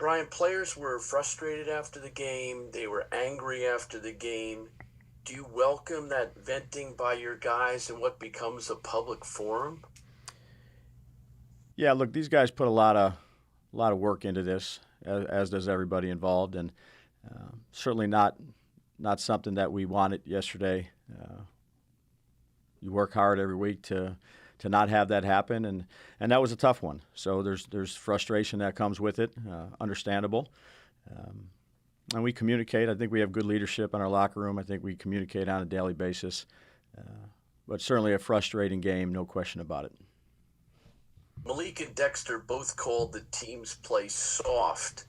Brian, players were frustrated after the game. They were angry after the game. Do you welcome that venting by your guys in what becomes a public forum? Yeah, look, these guys put a lot of work into this, as does everybody involved, and certainly not something that we wanted yesterday. You work hard every week to not have that happen, and that was a tough one. So there's frustration that comes with it, understandable. And we communicate. I think we have good leadership in our locker room. I think we communicate on a daily basis. But certainly a frustrating game, no question about it. Malik and Dexter both called the team's play soft.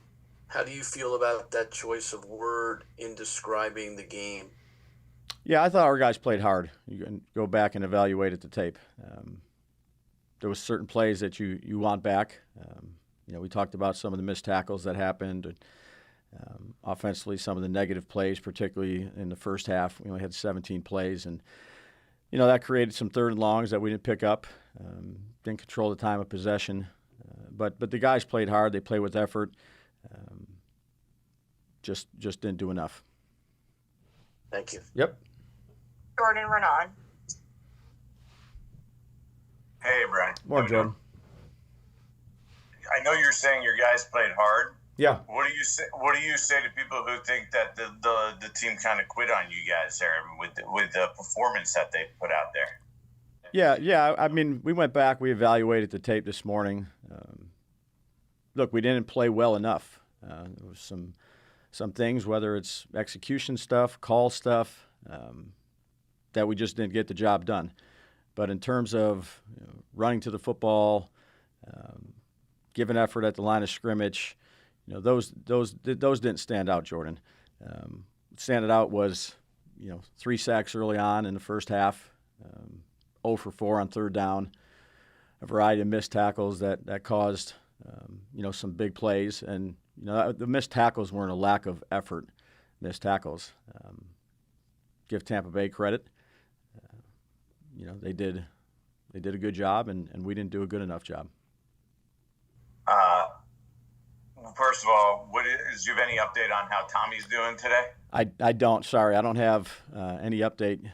How do you feel about that choice of word in describing the game? Yeah, I thought our guys played hard. You can go back and evaluate the tape. There was certain plays that you want back. We talked about some of the missed tackles that happened. Offensively, some of the negative plays, particularly in the first half. We only had 17 plays, and that created some third and longs that we didn't pick up. Didn't control the time of possession, but the guys played hard. They played with effort. Just didn't do enough. Thank you. Yep. Jordan Renan. Hey, Brian. Morning, Jordan. I know you're saying your guys played hard. Yeah. What do you say to people who think that the team kind of quit on you guys there with the performance that they put out there? Yeah. I mean, we went back. We evaluated the tape this morning. Look, we didn't play well enough. There was some things, whether it's execution stuff, call stuff, that we just didn't get the job done. But in terms of running to the football, giving effort at the line of scrimmage, those didn't stand out, Jordan. What standing out was 3 sacks early on in the first half, 0 for 4 on third down, a variety of missed tackles that caused some big plays, and the missed tackles weren't a lack of effort. Missed tackles. Give Tampa Bay credit. They did a good job, and we didn't do a good enough job. First of all, do you have any update on how Tommy's doing today? I don't. Sorry, I don't have any update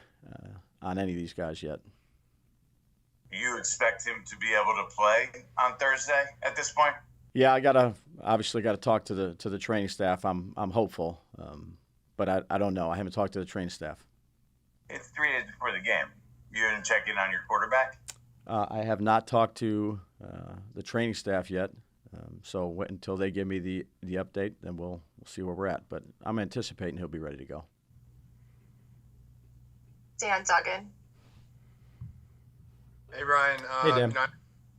on any of these guys yet. You expect him to be able to play on Thursday at this point? Yeah, I obviously got to talk to the training staff. I'm hopeful, but I don't know. I haven't talked to the training staff. It's 3 days before the game. You didn't check in on your quarterback? I have not talked to the training staff yet. So wait until they give me the update, then we'll see where we're at. But I'm anticipating he'll be ready to go. Dan Duggan. Hey, Ryan. Hey, Dan.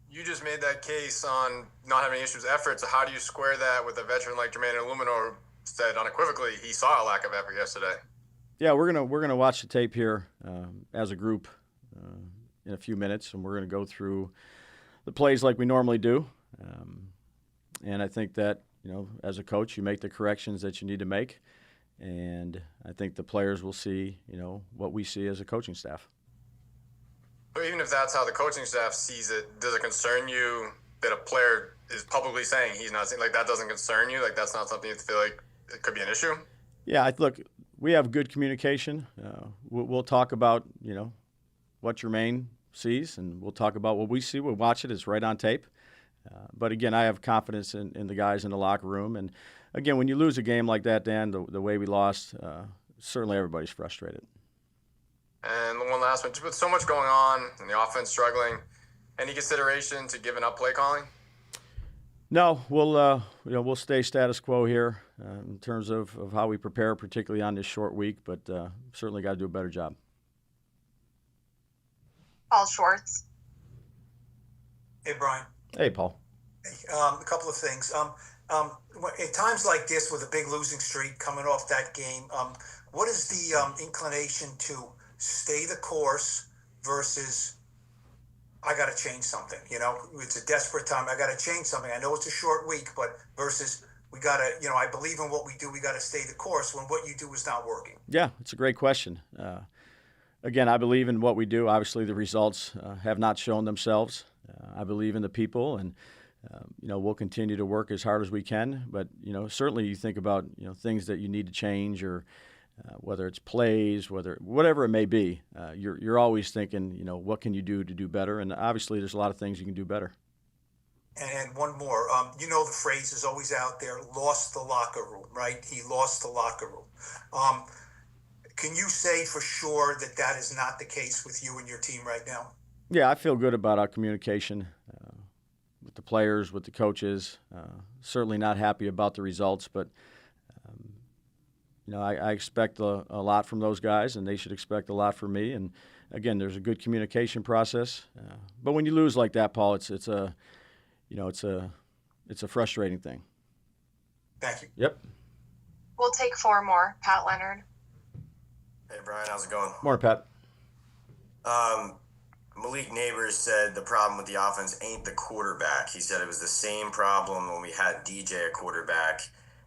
You just made that case on not having issues with effort. So how do you square that with a veteran like Jermaine Illuminor said unequivocally he saw a lack of effort yesterday? Yeah, we're gonna watch the tape here as a group in a few minutes, and we're gonna go through the plays like we normally do. And I think that as a coach, you make the corrections that you need to make, and I think the players will see what we see as a coaching staff. But even if that's how the coaching staff sees it, does it concern you that a player is publicly saying he's not seeing, like, that doesn't concern you? Like, that's not something you feel like it could be an issue? Yeah, look, we have good communication. We'll talk about, what Jermaine sees, and we'll talk about what we see. We'll watch it. It's right on tape. But, again, I have confidence in the guys in the locker room. And, again, when you lose a game like that, Dan, the way we lost, certainly everybody's frustrated. And one last one, just with so much going on and the offense struggling, any consideration to giving up play calling? No, we'll stay status quo here in terms of how we prepare, particularly on this short week, but certainly got to do a better job. Paul Schwartz. Hey, Brian. Hey, Paul. Hey, a couple of things. At times like this, with a big losing streak coming off that game, what is the inclination to stay the course versus I got to change something? It's a desperate time. I got to change something. I know it's a short week, but versus we got to, I believe in what we do. We got to stay the course when what you do is not working. Yeah, it's a great question. Again, I believe in what we do. Obviously, the results have not shown themselves. I believe in the people, and We'll continue to work as hard as we can. But certainly you think about things that you need to change, or whether it's plays, whatever it may be. You're always thinking, what can you do to do better? And obviously, there's a lot of things you can do better. And one more, the phrase is always out there, lost the locker room, right? He lost the locker room. Can you say for sure that that is not the case with you and your team right now? Yeah, I feel good about our communication with the players, with the coaches. Certainly not happy about the results, but I expect a lot from those guys, and they should expect a lot from me. And again, there's a good communication process. But when you lose like that, Paul, it's a frustrating thing. Thank you. Yep. We'll take 4 more. Pat Leonard. Hey, Brian, how's it going? Morning, Pat. Malik Nabers said the problem with the offense ain't the quarterback. He said it was the same problem when we had DJ at quarterback.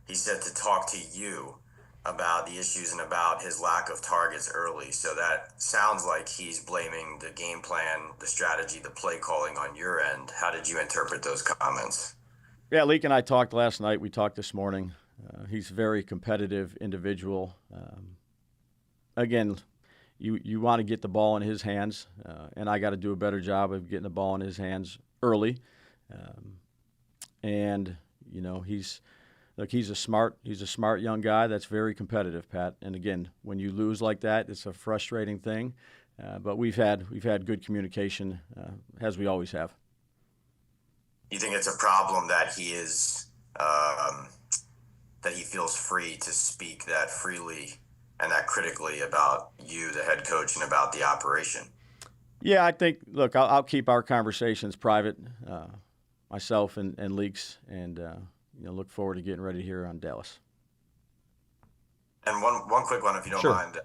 He said to talk to you about the issues and about his lack of targets early. So that sounds like he's blaming the game plan, the strategy, the play calling on your end. How did you interpret those comments? Yeah, Leak and I talked last night. We talked this morning. He's a very competitive individual. Again, you want to get the ball in his hands, and I got to do a better job of getting the ball in his hands early. He's a smart young guy that's very competitive, Pat. And again, when you lose like that, it's a frustrating thing. But we've had good communication, as we always have. You think it's a problem that he is that he feels free to speak that freely and that critically about you, the head coach, and about the operation? Yeah, I think. Look, I'll keep our conversations private, myself and Leaks, and look forward to getting ready here on Dallas. And one quick one, if you don't Sure. mind.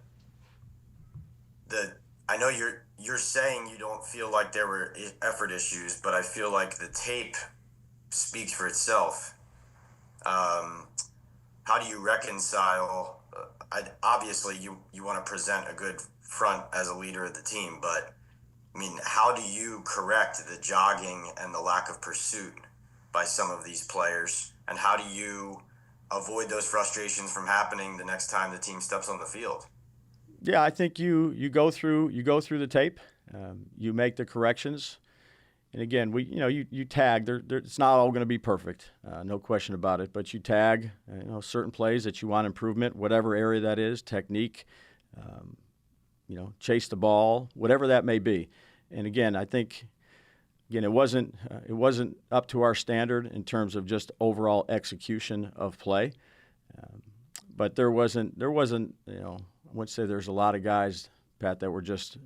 I know you're saying you don't feel like there were effort issues, but I feel like the tape speaks for itself. How do you reconcile? Obviously, you want to present a good front as a leader of the team, but I mean, how do you correct the jogging and the lack of pursuit by some of these players, and how do you avoid those frustrations from happening the next time the team steps on the field? Yeah, I think you go through the tape, you make the corrections, and again, you tag. It's not all going to be perfect, no question about it. But you tag, certain plays that you want improvement, whatever area that is, technique, chase the ball, whatever that may be. And again, I think, it wasn't up to our standard in terms of just overall execution of play. But there wasn't. I wouldn't say there's a lot of guys, Pat, that were just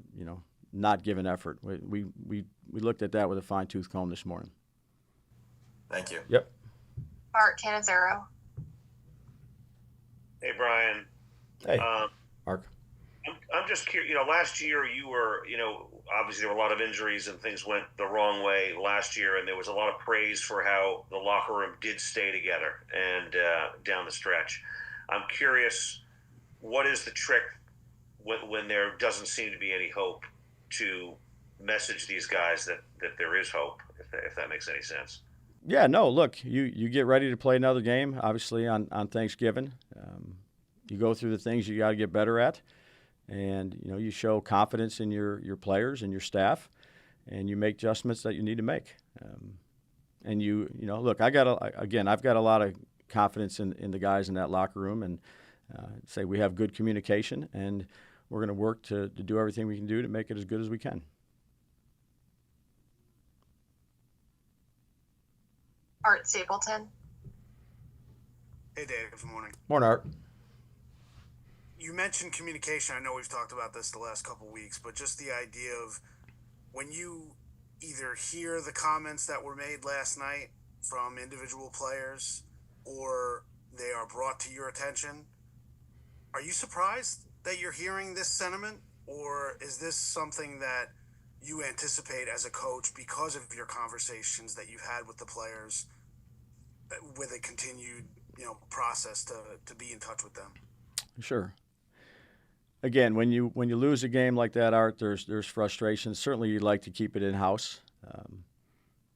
not giving effort. We looked at that with a fine-tooth comb this morning. Thank you. Yep. Art Canizero. Hey, Brian. Hey, Mark. I'm just curious. Last year you were, obviously there were a lot of injuries and things went the wrong way last year, and there was a lot of praise for how the locker room did stay together and down the stretch. I'm curious, what is the trick when there doesn't seem to be any hope to message these guys that there is hope, if that makes any sense? Yeah, no, look, you get ready to play another game, obviously, on Thanksgiving. You go through the things you got to get better at, and, you show confidence in your players and your staff, and you make adjustments that you need to make. And look, I've got a lot of confidence in the guys in that locker room, and say we have good communication, and we're going to work to do everything we can do to make it as good as we can. Art Stapleton. Hey, Dave. Good morning. Morning, Art. You mentioned communication. I know we've talked about this the last couple of weeks, but just the idea of when you either hear the comments that were made last night from individual players or they are brought to your attention, are you surprised that you're hearing this sentiment, or is this something that you anticipate as a coach because of your conversations that you've had with the players with a continued, process to be in touch with them? Sure. Again, when you lose a game like that, Art, there's frustration. Certainly, you'd like to keep it in house,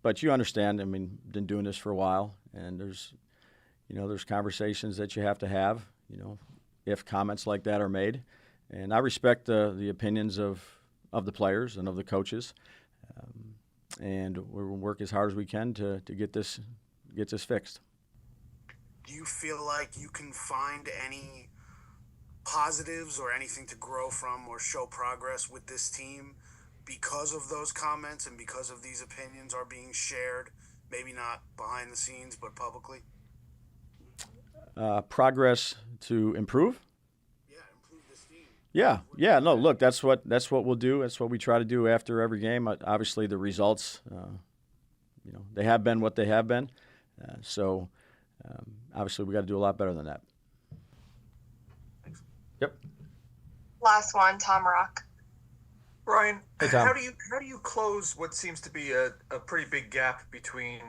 but you understand. I mean, been doing this for a while, and there's conversations that you have to have. If comments like that are made, and I respect the opinions of the players and of the coaches, and we'll work as hard as we can to get this fixed. Do you feel like you can find any positives or anything to grow from or show progress with this team because of those comments and because of these opinions are being shared, maybe not behind the scenes but publicly? Progress to improve? Yeah, improve this team. Yeah. No, look, that's what we'll do. That's what we try to do after every game. Obviously, the results, they have been what they have been. So obviously, we got to do a lot better than that. Thanks. Yep. Last one, Tom Rock. Ryan, Hey, Tom. how do you close what seems to be a pretty big gap between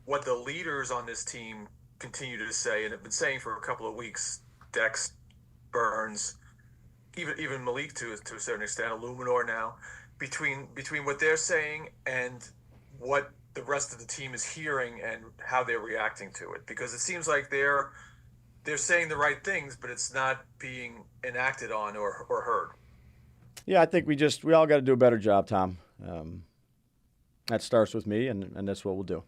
what the leaders on this team continue to say and have been saying for a couple of weeks? Dex, Burns, even Malik to a certain extent, Illuminor now, between what they're saying and what the rest of the team is hearing and how they're reacting to it, because it seems like they're saying the right things, but it's not being enacted on or heard. Yeah, I think we all got to do a better job, Tom. That starts with me, and that's what we'll do.